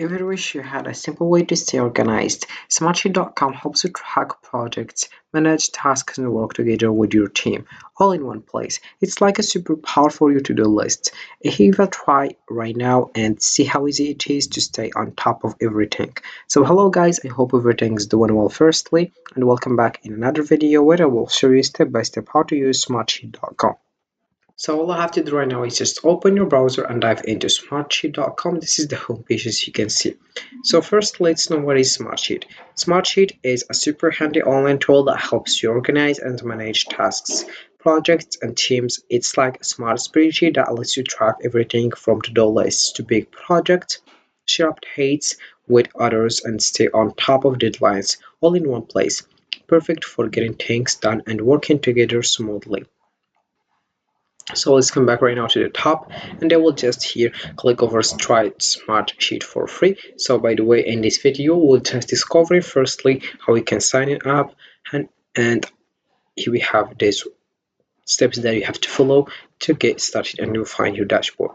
If you wish you had a simple way to stay organized, Smartsheet.com helps you track projects, manage tasks, and work together with your team, all in one place. It's like a super powerful to-do list. Give a try right now and see how easy it is to stay on top of everything. So hello guys, I hope everything is doing well firstly, and welcome back in another video where I will show you step by step how to use Smartsheet.com. So all I have to do right now is just open your browser and dive into smartsheet.com. This is the homepage as you can see. So first let's know what is Smartsheet. Smartsheet is a super handy online tool that helps you organize and manage tasks, projects and teams. It's like a smart spreadsheet that lets you track everything from to-do lists to big projects, share updates with others and stay on top of deadlines all in one place. Perfect for getting things done and working together smoothly. So let's come back right now to the top, and I will just here click over try Smartsheet for free. So by the way, in this video we'll just discover firstly how we can sign it up, and here we have these steps that you have to follow to get started, and you'll find your dashboard.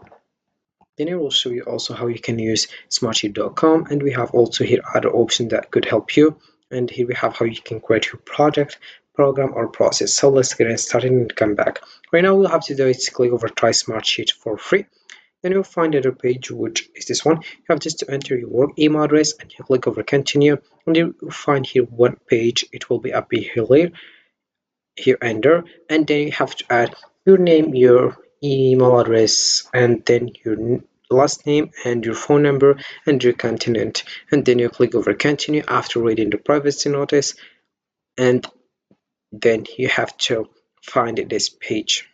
Then I will show you also how you can use smartsheet.com, and we have also here other options that could help you. And here we have how you can create your project, program, or process. So let's get started and come back. Right now, we'll have to do is click over try Smartsheet for free. Then you'll find a page which is this one. You have just to enter your work email address and you click over continue, and you'll find here one page. It will be up here and there, and then you have to add your name, your email address, and then your last name and your phone number and your continent, and then you click over continue after reading the privacy notice, and then you have to find this page.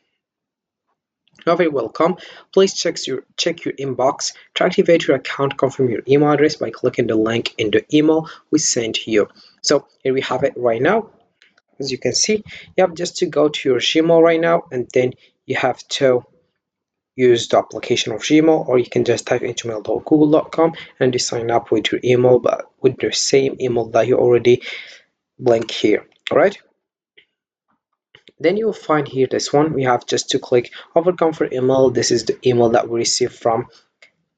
You're very welcome. Please check your inbox to activate your account. Confirm your email address by clicking the link in the email we sent you. So here we have it right now. As you can see, you have just to go to your Gmail right now, and then you have to use the application of Gmail, or you can just type into mail.google.com and you sign up with your email, but with the same email that you already blank here. All right. Then you'll find here this one. We have just to click over comfort email. This is the email that we received from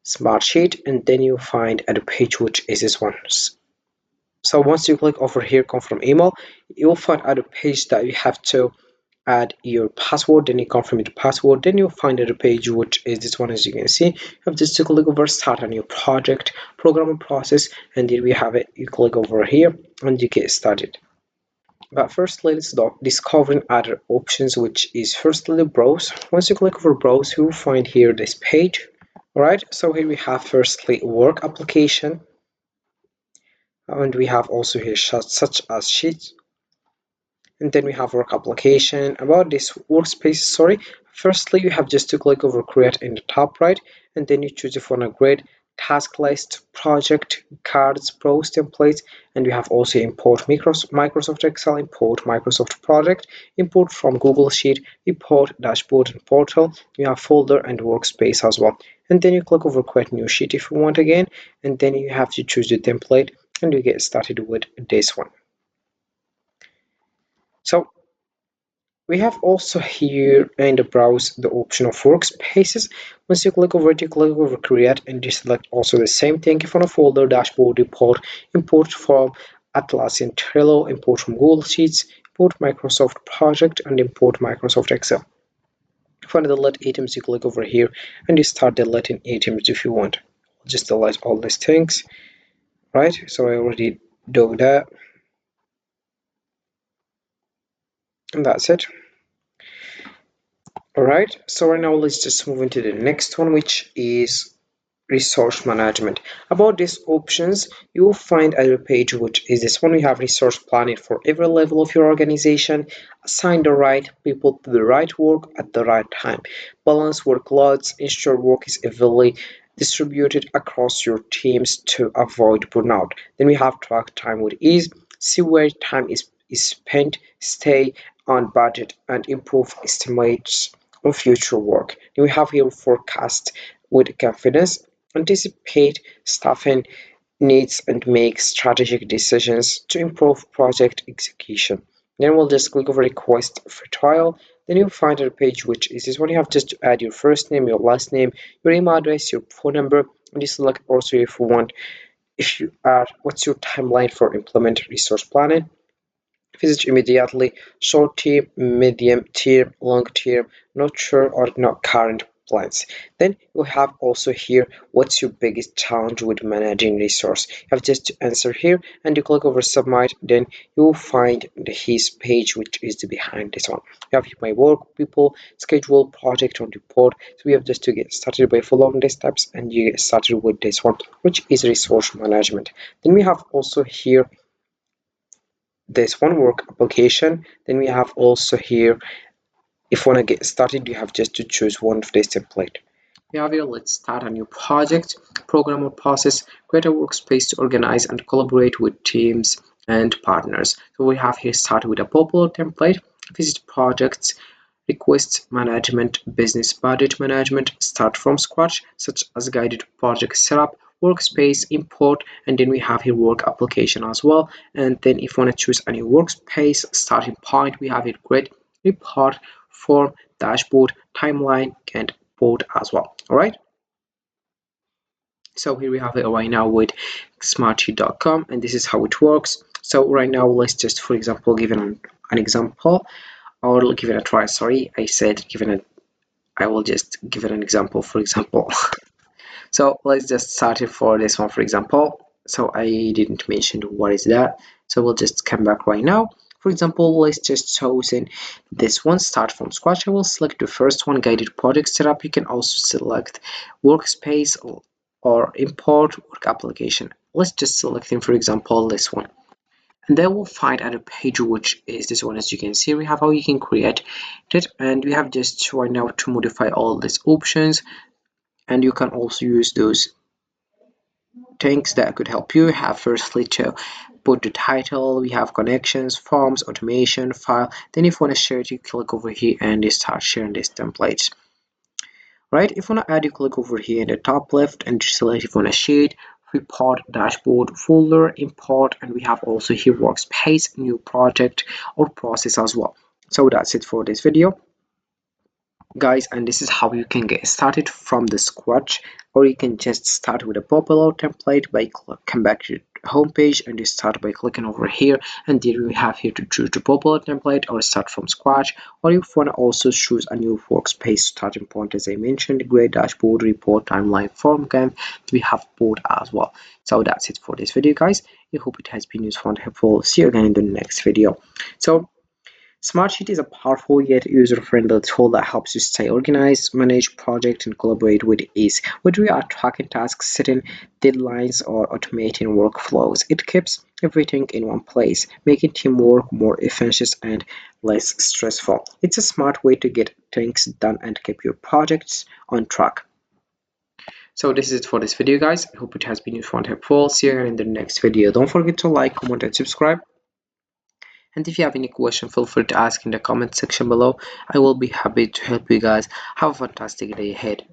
Smartsheet, and then you'll find at the page which is this one. So once you click over here confirm email, you'll find at a page that you have to add your password. Then you confirm the password, then you'll find at a page which is this one. As you can see, you have just to click over start a new project, program and process, and here we have it. You click over here and you get started. But first let's discovering other options, which is firstly the browse. Once you click over browse, you'll find here this page. All right, so here we have firstly work application, and we have also here such as sheets, and then we have work application. About this workspace, sorry, firstly you have just to click over create in the top right, and then you choose if you want to grade, task list, project, cards, pros, templates, and we have also import Microsoft Excel, import Microsoft project, import from Google Sheet, import dashboard and portal. You have folder and workspace as well, and then you click over create new sheet if you want again, and then you have to choose the template and you get started with this one. So we have also here in the browse the option of workspaces. Once you click over it, you click over create and you select also the same thing. If on a folder, dashboard, import from Atlassian Trello, import from Google Sheets, import Microsoft project, and import Microsoft Excel. For the delete items, you click over here and you start deleting items if you want. Just delete all these things, right? So I already do that, and that's it. All right, so right now let's just move into the next one, which is resource management. About these options, you will find at a page which is this one. We have resource planning for every level of your organization, assign the right people to the right work at the right time, balance workloads, ensure work is evenly distributed across your teams to avoid burnout. Then we have track time with ease, see where time is spent, stay on budget, and improve estimates on future work. Then we have here forecast with confidence, anticipate staffing needs, and make strategic decisions to improve project execution. Then we'll just click over request for trial. Then you'll find a page which is this one. You have just to add your first name, your last name, your email address, your phone number, And you select also if you want, if you are, what's your timeline for implement resource planning. Visit immediately, short term, medium term, long term, not sure or not current plans. Then you have also here what's your biggest challenge with managing resource. You have just to answer here and you click over submit, then you will find his page which is behind this one. You have my work, people, schedule, project on report. So we have just to get started by following the steps and you get started with this one, which is resource management. Then we have also here this one work application. Then we have also here, if you want to get started, you have just to choose one of this template. We have here, let's start a new project, program or process, create a workspace to organize and collaborate with teams and partners. So we have here start with a popular template, visit projects, request management, business budget management, start from scratch, such as guided project setup, workspace, import, and then we have here work application as well. And then if you want to choose a new workspace, starting point, we have here create, report, form, dashboard, timeline, and board as well. All right. So here we have it right now with smartsheet.com, and this is how it works. So right now, let's just, for example, give an example, or give it a try. Sorry, I said given a. I will just give it an example. For example, so let's just start it for this one, for example. So I didn't mention what is that. So we'll just come back right now. For example, let's just choose in this one, start from scratch. I will select the first one, guided project setup. You can also select workspace or import work application. Let's just select in, for example, this one. And then we'll find another page which is this one. As you can see, we have how you can create it, and we have just right now to modify all these options, and you can also use those things that could help you. Have firstly to put the title, we have connections, forms, automation, file. Then if you want to share it, you click over here and you start sharing these templates. Right, if you want to add, you click over here in the top left and select if you want to share it, report, dashboard, folder, import, and we have also here workspace, new project or process as well. So that's it for this video, guys, and this is how you can get started from the scratch, or you can just start with a popular template by come back to the home page and you start by clicking over here, and then we have here to choose the popular template or start from scratch, or if you want to also choose a new workspace starting point. As I mentioned, great dashboard, report, timeline, form, can we have board as well. So that's it for this video, guys. I hope it has been useful and helpful. See you again in the next video. So Smartsheet is a powerful yet user-friendly tool that helps you stay organized, manage projects, and collaborate with ease. Whether you are tracking tasks, setting deadlines, or automating workflows, it keeps everything in one place, making teamwork more efficient and less stressful. It's a smart way to get things done and keep your projects on track. So this is it for this video, guys. I hope it has been useful and helpful. See you again in the next video. Don't forget to like, comment, and subscribe. And if you have any question, feel free to ask in the comment section below. I will be happy to help you guys. Have a fantastic day ahead.